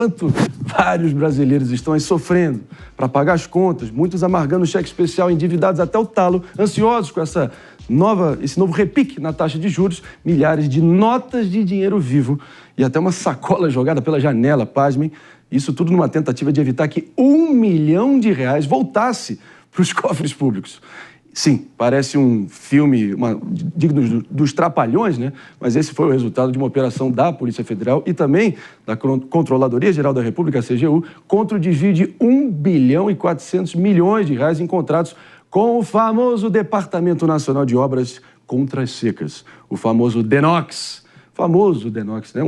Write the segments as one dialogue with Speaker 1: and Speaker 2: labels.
Speaker 1: Enquanto vários brasileiros estão aí sofrendo para pagar as contas, muitos amargando cheque especial, endividados até o talo, ansiosos com esse novo repique na taxa de juros, milhares de notas de dinheiro vivo e até uma sacola jogada pela janela, pasmem, isso tudo numa tentativa de evitar que R$1 milhão voltasse para os cofres públicos. Sim, parece um filme digno dos Trapalhões, né? Mas esse foi o resultado de uma operação da Polícia Federal e também da Controladoria Geral da República, a CGU, contra o desvio de R$1 bilhão e 400 milhões encontrados com o famoso Departamento Nacional de Obras contra as Secas, o famoso DENOX. Né?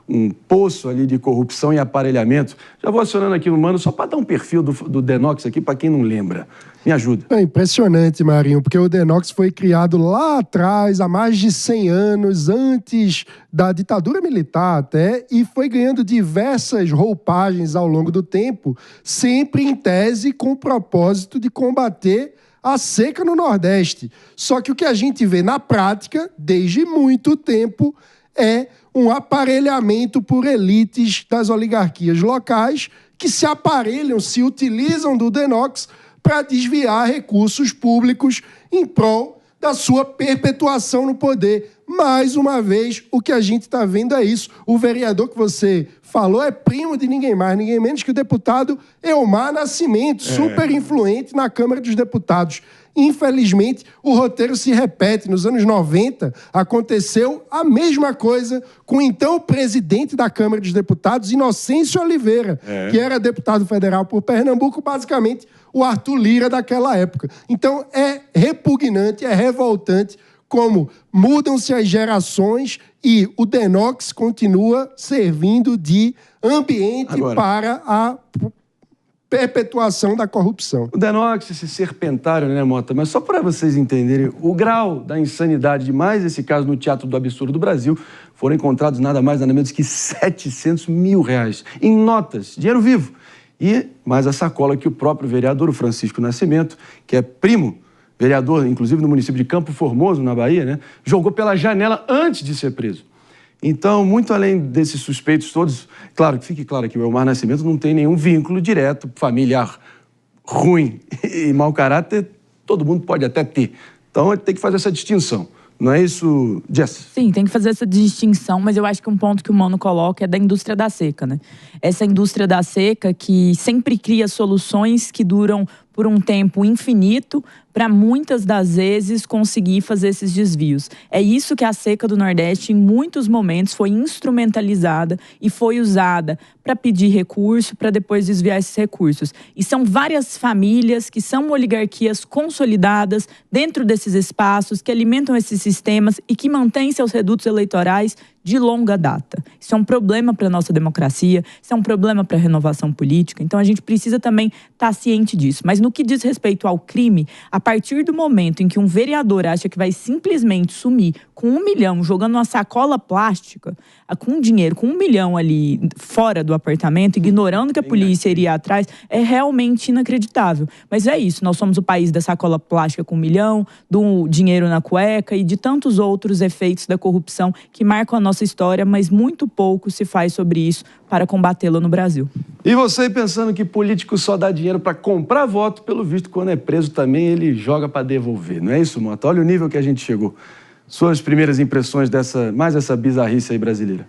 Speaker 1: Um poço ali de corrupção e aparelhamento. Já vou acionando aqui no Mano só para dar um perfil do DENOX aqui, para quem não lembra. Me ajuda.
Speaker 2: É impressionante, Marinho, porque o DENOX foi criado lá atrás, há mais de 100 anos, antes da ditadura militar até, e foi ganhando diversas roupagens ao longo do tempo, sempre em tese com o propósito de combater a seca no Nordeste. Só que o que a gente vê na prática, desde muito tempo, é um aparelhamento por elites das oligarquias locais que se aparelham, se utilizam do DENOX para desviar recursos públicos em prol da sua perpetuação no poder. Mais uma vez, o que a gente está vendo é isso. O vereador que você falou é primo de ninguém mais, ninguém menos que o deputado Elmar Nascimento, super influente na Câmara dos Deputados. Infelizmente, o roteiro se repete. Nos anos 90, aconteceu a mesma coisa com o então presidente da Câmara dos Deputados, Inocêncio Oliveira, que era deputado federal por Pernambuco, basicamente o Arthur Lira daquela época. Então, é repugnante, é revoltante como mudam-se as gerações e o DENOX continua servindo de ambiente para a perpetuação da corrupção.
Speaker 1: O DENOX, esse serpentário, né, Mota? Mas só para vocês entenderem o grau da insanidade de mais esse caso no Teatro do Absurdo do Brasil, foram encontrados nada mais, nada menos que R$700 mil em notas, dinheiro vivo. E mais a sacola que o próprio vereador, o Francisco Nascimento, que é primo, vereador, inclusive no município de Campo Formoso, na Bahia, né, jogou pela janela antes de ser preso. Então, muito além desses suspeitos todos, claro, que fique claro que o Elmar Nascimento não tem nenhum vínculo direto, familiar, ruim e mau caráter, todo mundo pode até ter. Então, tem que fazer essa distinção. Não é isso, Jess?
Speaker 3: Sim, tem que fazer essa distinção, mas eu acho que um ponto que o Mano coloca é da indústria da seca, né? Essa indústria da seca que sempre cria soluções que duram por um tempo infinito para muitas das vezes conseguir fazer esses desvios. É isso que a seca do Nordeste, em muitos momentos, foi instrumentalizada e foi usada para pedir recurso, para depois desviar esses recursos. E são várias famílias que são oligarquias consolidadas dentro desses espaços, que alimentam esses sistemas e que mantêm seus redutos eleitorais de longa data. Isso é um problema para a nossa democracia, isso é um problema para a renovação política, então a gente precisa também estar ciente disso. Mas no que diz respeito ao crime, a partir do momento em que um vereador acha que vai simplesmente sumir com R$1 milhão, jogando uma sacola plástica, com dinheiro, com R$1 milhão ali fora do apartamento, ignorando que a polícia iria atrás, é realmente inacreditável. Mas é isso, nós somos o país da sacola plástica com R$1 milhão, do dinheiro na cueca e de tantos outros efeitos da corrupção que marcam a nossa história, mas muito pouco se faz sobre isso para combatê-la no Brasil.
Speaker 1: E você pensando que político só dá dinheiro para comprar voto, pelo visto, quando é preso também ele joga para devolver. Não é isso, Mota? Olha o nível que a gente chegou. Suas primeiras impressões dessa bizarrice aí brasileira.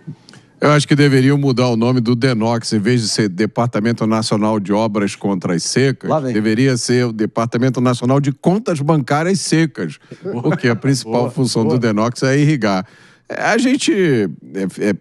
Speaker 4: Eu acho que deveriam mudar o nome do DENOX, em vez de ser Departamento Nacional de Obras contra as Secas, deveria ser o Departamento Nacional de Contas Bancárias Secas, porque a principal função do DENOX é irrigar. A gente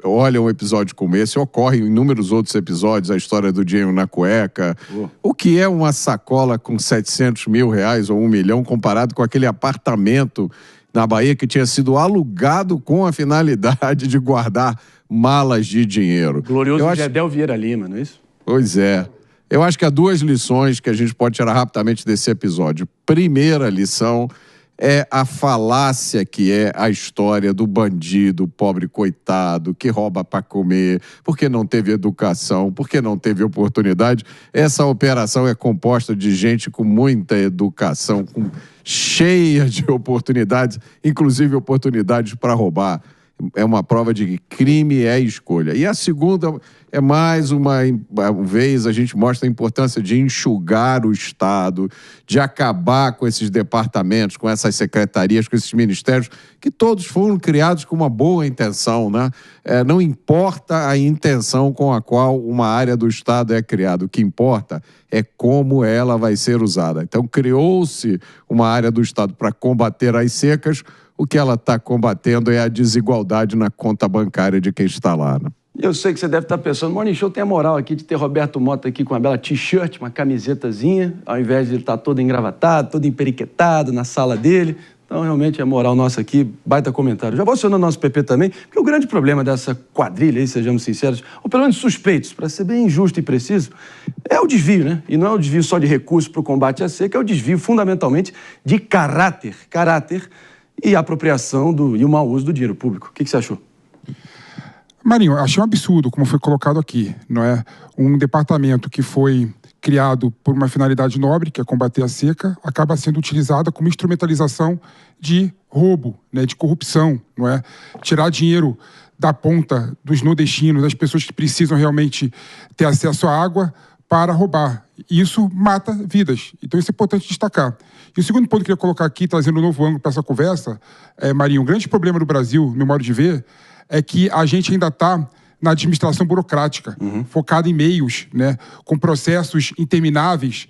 Speaker 4: olha um episódio como esse, ocorre em inúmeros outros episódios, a história do dinheiro na cueca. O que é uma sacola com R$700 mil ou R$1 milhão comparado com aquele apartamento na Bahia que tinha sido alugado com a finalidade de guardar malas de dinheiro.
Speaker 1: Glorioso Gedel Vieira Lima, não é isso?
Speaker 4: Pois é. Eu acho que há duas lições que a gente pode tirar rapidamente desse episódio. Primeira lição é a falácia que é a história do bandido, pobre coitado, que rouba para comer, porque não teve educação, porque não teve oportunidade. Essa operação é composta de gente com muita educação, cheia de oportunidades, inclusive oportunidades para roubar. é uma prova de que crime é escolha. E a segunda é mais uma vez a gente mostra a importância de enxugar o Estado, de acabar com esses departamentos, com essas secretarias, com esses ministérios, que todos foram criados com uma boa intenção, né? Não importa a intenção com a qual uma área do Estado é criada, o que importa é como ela vai ser usada. Então, criou-se uma área do Estado para combater as secas, o que ela está combatendo é a desigualdade na conta bancária de quem está lá, né?
Speaker 1: Eu sei que você deve estar pensando, Morning Show tem a moral aqui de ter Roberto Mota aqui com uma bela t-shirt, uma camisetazinha, ao invés de ele estar todo engravatado, todo emperiquetado na sala dele. Então, realmente, a moral nossa aqui, baita comentário. Já vou acionar o nosso PP também, porque o grande problema dessa quadrilha aí, sejamos sinceros, ou pelo menos suspeitos, para ser bem justo e preciso, é o desvio, né? E não é o desvio só de recursos para o combate à seca, é o desvio, fundamentalmente, de caráter e apropriação e o mau uso do dinheiro público. O que você achou?
Speaker 5: Marinho, achei um absurdo, como foi colocado aqui, não é? Um departamento que foi criado por uma finalidade nobre, que é combater a seca, acaba sendo utilizada como instrumentalização de roubo, né? De corrupção, não é? Tirar dinheiro da ponta dos nordestinos, das pessoas que precisam realmente ter acesso à água, para roubar. Isso mata vidas. Então isso é importante destacar. E o segundo ponto que eu queria colocar aqui, trazendo um novo ângulo para essa conversa, Marinho, um grande problema no Brasil, no meu modo de ver, é que a gente ainda está na administração burocrática, focada em meios, né, com processos intermináveis,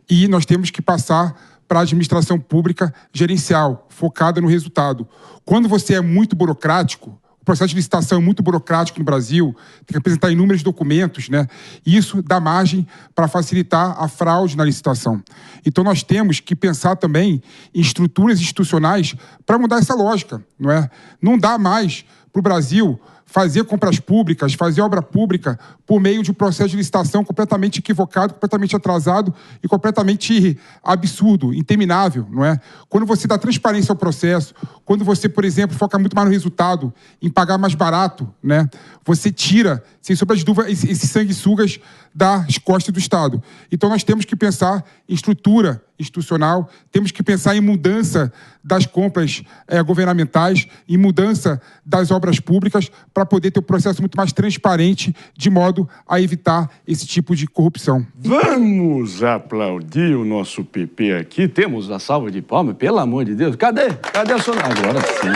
Speaker 5: e nós temos que passar para a administração pública gerencial, focada no resultado. Quando você é muito burocrático, o processo de licitação é muito burocrático no Brasil, tem que apresentar inúmeros documentos, né? E isso dá margem para facilitar a fraude na licitação. Então nós temos que pensar também em estruturas institucionais para mudar essa lógica, não é? Não dá mais para o Brasil fazer compras públicas, fazer obra pública por meio de um processo de licitação completamente equivocado, completamente atrasado e completamente absurdo, interminável, não é? Quando você dá transparência ao processo, quando você, por exemplo, foca muito mais no resultado, em pagar mais barato, né? Você tira, sem sombra de dúvida, esses sanguessugas das costas do Estado. Então nós temos que pensar em estrutura institucional, temos que pensar em mudança das compras governamentais, em mudança das obras públicas, para poder ter um processo muito mais transparente, de modo a evitar esse tipo de corrupção.
Speaker 1: Vamos aplaudir o nosso PP aqui. Temos a salva de palmas, pelo amor de Deus. Cadê? Cadê a sua... Agora sim.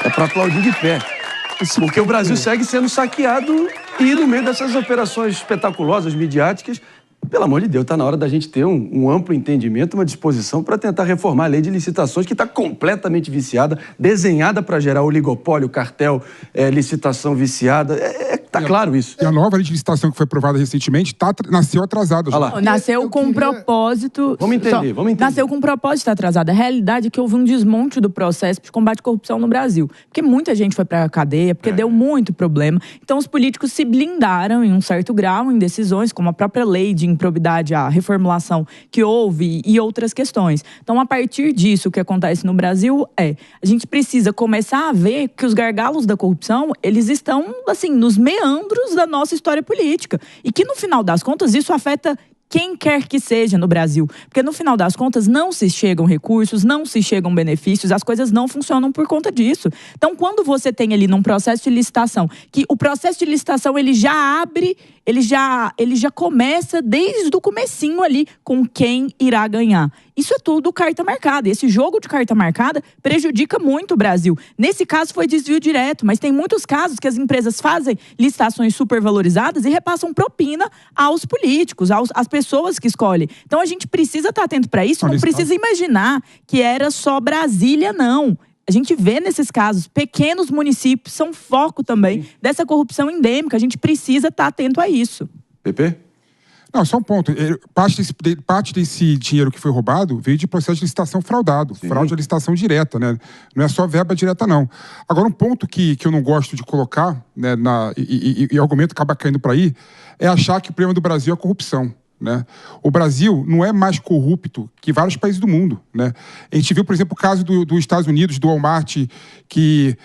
Speaker 1: É para aplaudir de pé. Porque o Brasil segue sendo saqueado e no meio dessas operações espetaculosas, midiáticas, pelo amor de Deus, está na hora da gente ter um amplo entendimento, uma disposição para tentar reformar a lei de licitações que está completamente viciada, desenhada para gerar oligopólio, cartel, licitação viciada. Está claro isso.
Speaker 5: E a nova lei de licitação que foi aprovada recentemente nasceu atrasada.
Speaker 3: Nasceu com um propósito...
Speaker 1: Vamos entender.
Speaker 3: Nasceu com um propósito atrasado. A realidade é que houve um desmonte do processo de combate à corrupção no Brasil. Porque muita gente foi para a cadeia, porque deu muito problema. Então os políticos se blindaram em um certo grau em decisões, como a própria lei de improbidade, a reformulação que houve e outras questões. Então, a partir disso, o que acontece no Brasil a gente precisa começar a ver que os gargalos da corrupção, eles estão, assim, nos meandros da nossa história política. E que, no final das contas, isso afeta quem quer que seja no Brasil. Porque, no final das contas, não se chegam recursos, não se chegam benefícios, as coisas não funcionam por conta disso. Então, quando você tem ali num processo de licitação, que o processo de licitação, ele já abre, ele já começa desde o comecinho ali com quem irá ganhar. Isso é tudo carta marcada. Esse jogo de carta marcada prejudica muito o Brasil. Nesse caso foi desvio direto, mas tem muitos casos que as empresas fazem licitações supervalorizadas e repassam propina aos políticos, às pessoas que escolhem. Então a gente precisa estar atento para isso, não precisa imaginar que era só Brasília, não. A gente vê nesses casos, pequenos municípios são foco também dessa corrupção endêmica. A gente precisa estar atento a isso.
Speaker 1: PP?
Speaker 5: Não, só um ponto. Parte desse dinheiro que foi roubado veio de processo de licitação fraudado. Sim. Fraude à licitação direta, né? Não é só verba direta, não. Agora, um ponto que eu não gosto de colocar, né, e o argumento acaba caindo para aí, é achar que o problema do Brasil é a corrupção. Né? O Brasil não é mais corrupto que vários países do mundo. Né? A gente viu, por exemplo, o caso dos Estados Unidos, do Walmart, que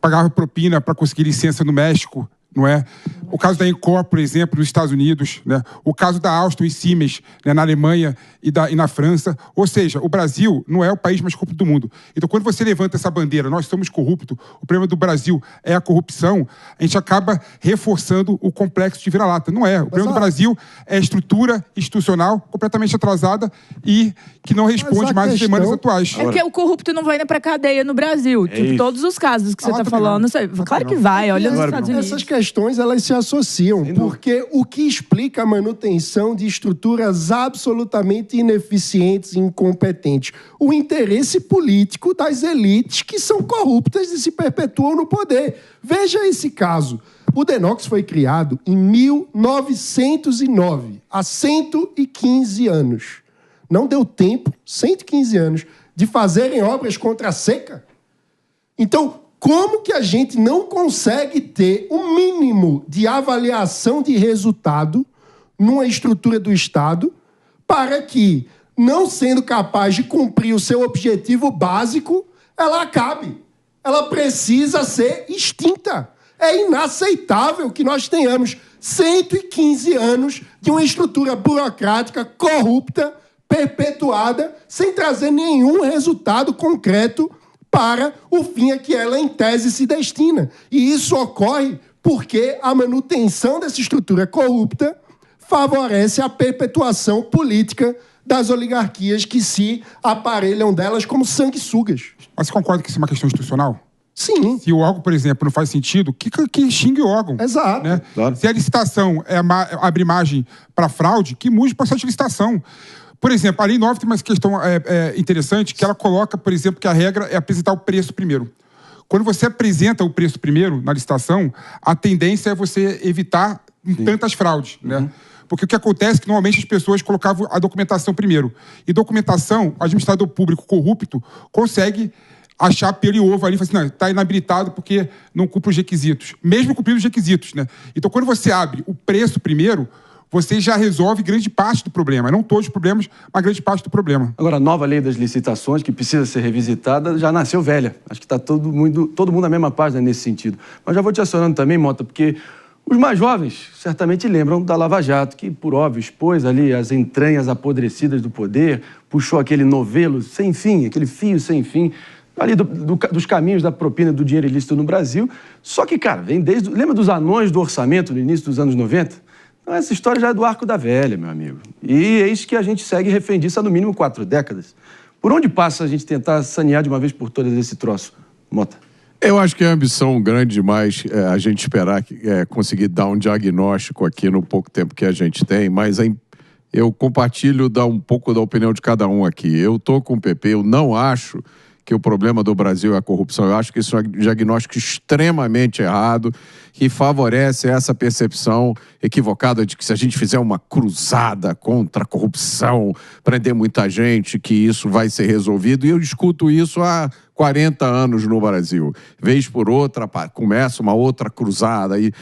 Speaker 5: pagava propina para conseguir licença no México, não é? O caso da Encor, por exemplo, nos Estados Unidos, né? O caso da Alstom e Siemens, né? Na Alemanha e na França. Ou seja, o Brasil não é o país mais corrupto do mundo. Então, quando você levanta essa bandeira, nós somos corruptos, o problema do Brasil é a corrupção, a gente acaba reforçando o complexo de vira-lata. Não é. O problema do Brasil é a estrutura institucional completamente atrasada e que não responde mais às demandas atuais.
Speaker 3: É que o corrupto não vai pra cadeia no Brasil. Tipo, todos os casos que você está falando. Claro que vai, olha nos Estados Unidos.
Speaker 2: Essas questões, elas se associam, porque o que explica a manutenção de estruturas absolutamente ineficientes e incompetentes? O interesse político das elites que são corruptas e se perpetuam no poder. Veja esse caso. O Denox foi criado em 1909, há 115 anos. Não deu tempo, 115 anos, de fazerem obras contra a seca? Então, como que a gente não consegue ter um mínimo de avaliação de resultado numa estrutura do Estado para que, não sendo capaz de cumprir o seu objetivo básico, ela acabe? Ela precisa ser extinta. É inaceitável que nós tenhamos 115 anos de uma estrutura burocrática corrupta, perpetuada, sem trazer nenhum resultado concreto para o fim a que ela, em tese, se destina. E isso ocorre porque a manutenção dessa estrutura corrupta favorece a perpetuação política das oligarquias que se aparelham delas como sanguessugas.
Speaker 5: Mas você concorda que isso é uma questão institucional?
Speaker 2: Sim.
Speaker 5: Se o órgão, por exemplo, não faz sentido, que xingue o órgão.
Speaker 2: Exato.
Speaker 5: Né?
Speaker 1: Claro.
Speaker 5: Se a licitação abre margem para fraude, que mude o processo de licitação. Por exemplo, a Lei 9 tem uma questão interessante, que ela coloca, por exemplo, que a regra é apresentar o preço primeiro. Quando você apresenta o preço primeiro na licitação, a tendência é você evitar tantas fraudes, né? Porque o que acontece é que normalmente as pessoas colocavam a documentação primeiro. E documentação, o administrador público corrupto consegue achar pelo e ovo ali e falar assim, não, está inabilitado porque não cumpre os requisitos. Mesmo cumprindo os requisitos, né? Então, quando você abre o preço primeiro, você já resolve grande parte do problema. Não todos os problemas, mas grande parte do problema.
Speaker 1: Agora, a nova lei das licitações, que precisa ser revisitada, já nasceu velha. Acho que está todo mundo na mesma página nesse sentido. Mas já vou te acionando também, Mota, porque os mais jovens certamente lembram da Lava Jato, que, por óbvio, expôs ali as entranhas apodrecidas do poder, puxou aquele novelo sem fim, aquele fio sem fim, ali dos caminhos da propina do dinheiro ilícito no Brasil. Só que, cara, vem desde... Lembra dos anões do orçamento no início dos anos 90? Então, essa história já é do arco da velha, meu amigo. E eis que a gente segue refém disso há no mínimo 4 décadas. Por onde passa a gente tentar sanear de uma vez por todas esse troço, Mota?
Speaker 4: Eu acho que é ambição grande demais a gente esperar conseguir dar um diagnóstico aqui no pouco tempo que a gente tem, mas eu compartilho um pouco da opinião de cada um aqui. Eu estou com o PP, eu não acho que o problema do Brasil é a corrupção. Eu acho que isso é um diagnóstico extremamente errado, que favorece essa percepção equivocada de que se a gente fizer uma cruzada contra a corrupção, prender muita gente, que isso vai ser resolvido. E eu escuto isso há 40 anos no Brasil. Vez por outra, começa uma outra cruzada e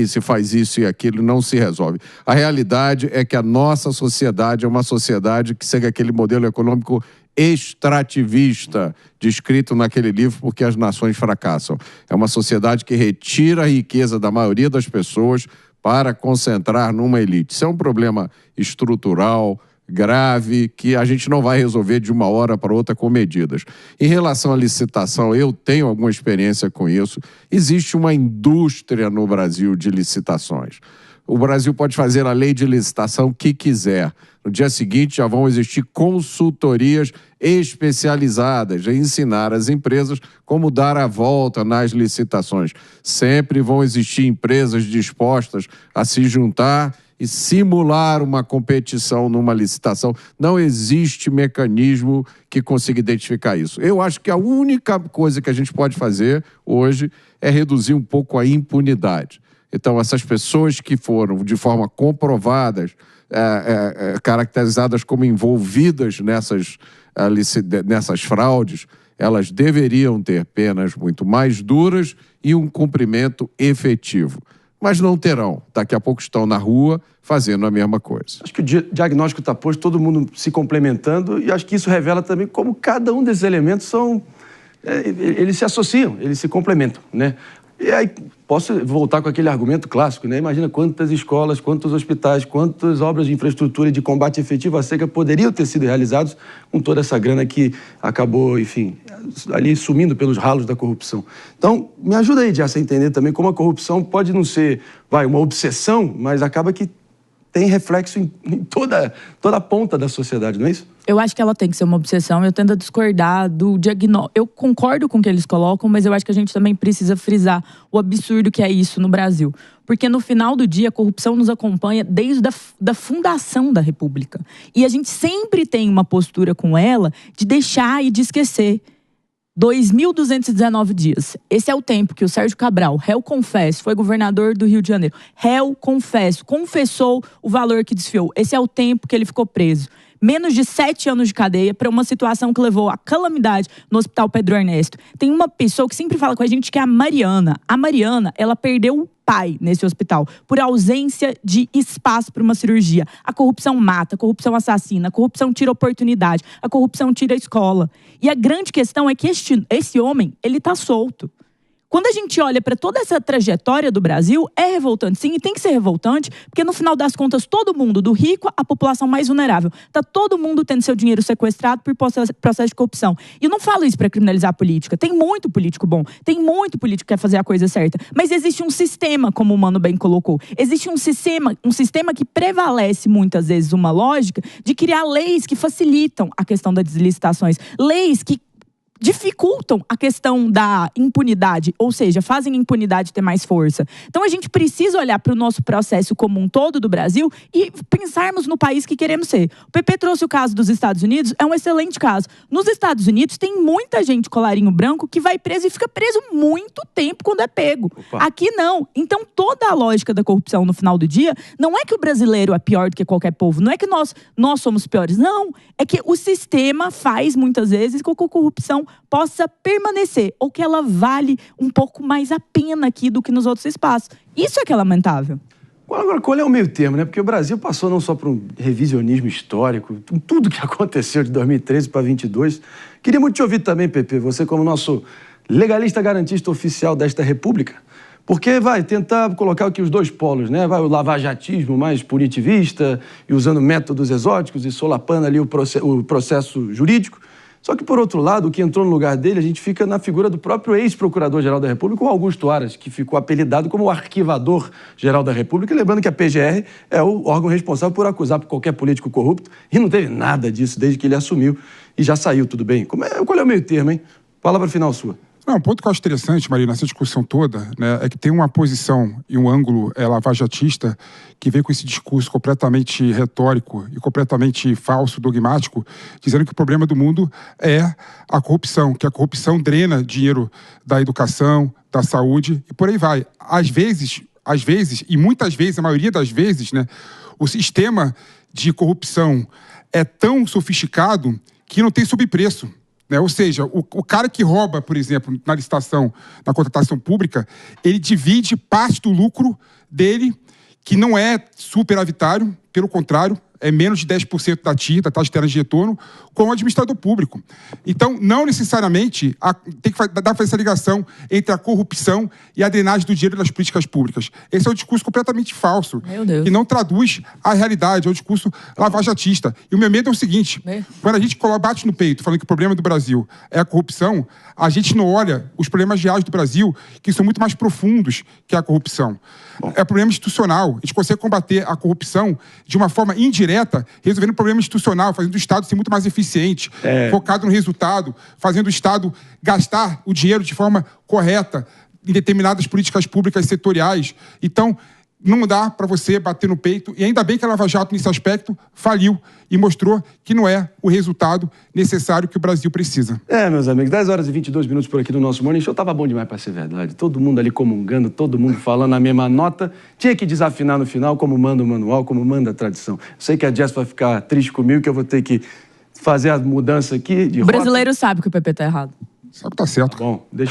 Speaker 4: se faz isso e aquilo, não se resolve. A realidade é que a nossa sociedade é uma sociedade que segue aquele modelo econômico extrativista, descrito naquele livro Porque as Nações Fracassam. É uma sociedade que retira a riqueza da maioria das pessoas para concentrar numa elite. Isso é um problema estrutural, grave, que a gente não vai resolver de uma hora para outra com medidas. Em relação à licitação, eu tenho alguma experiência com isso. Existe uma indústria no Brasil de licitações. O Brasil pode fazer a lei de licitação que quiser. No dia seguinte já vão existir consultorias especializadas em ensinar as empresas como dar a volta nas licitações. Sempre vão existir empresas dispostas a se juntar e simular uma competição numa licitação. Não existe mecanismo que consiga identificar isso. Eu acho que a única coisa que a gente pode fazer hoje é reduzir um pouco a impunidade. Então, essas pessoas que foram de forma comprovadas, caracterizadas como envolvidas nessas fraudes, elas deveriam ter penas muito mais duras e um cumprimento efetivo. Mas não terão. Daqui a pouco estão na rua fazendo a mesma coisa.
Speaker 1: Acho que o diagnóstico está posto, todo mundo se complementando, e acho que isso revela também como cada um desses elementos eles se associam, eles se complementam, né? E aí, posso voltar com aquele argumento clássico, né? Imagina quantas escolas, quantos hospitais, quantas obras de infraestrutura e de combate efetivo à seca poderiam ter sido realizados com toda essa grana que acabou, enfim, ali sumindo pelos ralos da corrupção. Então, me ajuda aí, Dias, a entender também como a corrupção pode não ser, uma obsessão, mas acaba que tem reflexo em toda a ponta da sociedade, não é isso?
Speaker 3: Eu acho que ela tem que ser uma obsessão. Eu tento discordar do diagnóstico. Eu concordo com o que eles colocam, mas eu acho que a gente também precisa frisar o absurdo que é isso no Brasil. Porque no final do dia, a corrupção nos acompanha desde a fundação da República. E a gente sempre tem uma postura com ela de deixar e de esquecer. 2.219 dias. Esse é o tempo que o Sérgio Cabral, réu confesso, foi governador do Rio de Janeiro. Réu confesso, confessou o valor que desfiou. Esse é o tempo que ele ficou preso. Menos de 7 anos de cadeia para uma situação que levou à calamidade no Hospital Pedro Ernesto. Tem uma pessoa que sempre fala com a gente que é a Mariana. A Mariana, ela perdeu o pai nesse hospital por ausência de espaço para uma cirurgia. A corrupção mata, a corrupção assassina, a corrupção tira oportunidade, a corrupção tira a escola. E a grande questão é que esse homem, ele tá solto. Quando a gente olha para toda essa trajetória do Brasil, é revoltante sim, e tem que ser revoltante, porque no final das contas, todo mundo, do rico à população mais vulnerável, tá todo mundo tendo seu dinheiro sequestrado por processo de corrupção. E eu não falo isso para criminalizar a política. Tem muito político bom, tem muito político que quer fazer a coisa certa, mas existe um sistema, como o Mano bem colocou. Existe um sistema que prevalece muitas vezes uma lógica de criar leis que facilitam a questão das licitações, leis que dificultam a questão da impunidade, ou seja, fazem a impunidade ter mais força. Então a gente precisa olhar para o nosso processo como um todo do Brasil e pensarmos no país que queremos ser. O PP trouxe o caso dos Estados Unidos, é um excelente caso. Nos Estados Unidos tem muita gente colarinho branco que vai preso e fica preso muito tempo quando é pego. Opa. Aqui não. Então toda a lógica da corrupção no final do dia não é que o brasileiro é pior do que qualquer povo, não é que nós somos piores, não. É que o sistema faz muitas vezes com que a corrupção possa permanecer, ou que ela vale um pouco mais a pena aqui do que nos outros espaços. Isso é que é lamentável.
Speaker 1: Agora, qual é o meio termo, né? Porque o Brasil passou não só por um revisionismo histórico, tudo que aconteceu de 2013 para 2022. Queria muito te ouvir também, Pepe, você como nosso legalista garantista oficial desta república, porque vai tentar colocar aqui os dois polos, né? Vai o lavajatismo mais punitivista e usando métodos exóticos e solapando ali o processo jurídico. Só que, por outro lado, o que entrou no lugar dele, a gente fica na figura do próprio ex-procurador-geral da República, o Augusto Aras, que ficou apelidado como o arquivador-geral da República, lembrando que a PGR é o órgão responsável por acusar qualquer político corrupto, e não teve nada disso desde que ele assumiu e já saiu, tudo bem. Qual é o meio termo, hein? Palavra final sua.
Speaker 5: Não, um ponto que eu acho interessante, Maria, nessa discussão toda, né, é que tem uma posição e um ângulo lavajatista que vem com esse discurso completamente retórico e completamente falso, dogmático, dizendo que o problema do mundo é a corrupção, que a corrupção drena dinheiro da educação, da saúde e por aí vai. Às vezes, e muitas vezes, a maioria das vezes, né, o sistema de corrupção é tão sofisticado que não tem sobrepreço. Ou seja, o cara que rouba, por exemplo, na licitação, na contratação pública, ele divide parte do lucro dele, que não é superavitário, pelo contrário, é menos de 10% da TIR, da taxa interna de retorno, com o administrador público. Então, não necessariamente tem que dar para essa ligação entre a corrupção e a drenagem do dinheiro das políticas públicas. Esse é um discurso completamente falso, que não traduz a realidade, é um discurso lavajatista. E o meu medo é o seguinte, quando a gente bate no peito falando que o problema do Brasil é a corrupção, a gente não olha os problemas reais do Brasil, que são muito mais profundos que a corrupção. É problema institucional. A gente consegue combater a corrupção de uma forma indireta, resolvendo o problema institucional, fazendo o Estado ser muito mais eficiente, focado no resultado, fazendo o Estado gastar o dinheiro de forma correta em determinadas políticas públicas setoriais. Então, não dá para você bater no peito, e ainda bem que a Lava Jato, nesse aspecto, faliu e mostrou que não é o resultado necessário que o Brasil precisa.
Speaker 1: Meus amigos, 10 horas e 22 minutos por aqui no nosso Morning Show. Tava bom demais para ser verdade. Todo mundo ali comungando, todo mundo falando a mesma nota. Tinha que desafinar no final, como manda o manual, como manda a tradição. Sei que a Jess vai ficar triste comigo, que eu vou ter que fazer a mudança aqui de rota.
Speaker 3: O brasileiro sabe que o PP tá errado.
Speaker 5: Sabe que tá certo.
Speaker 1: Bom, deixa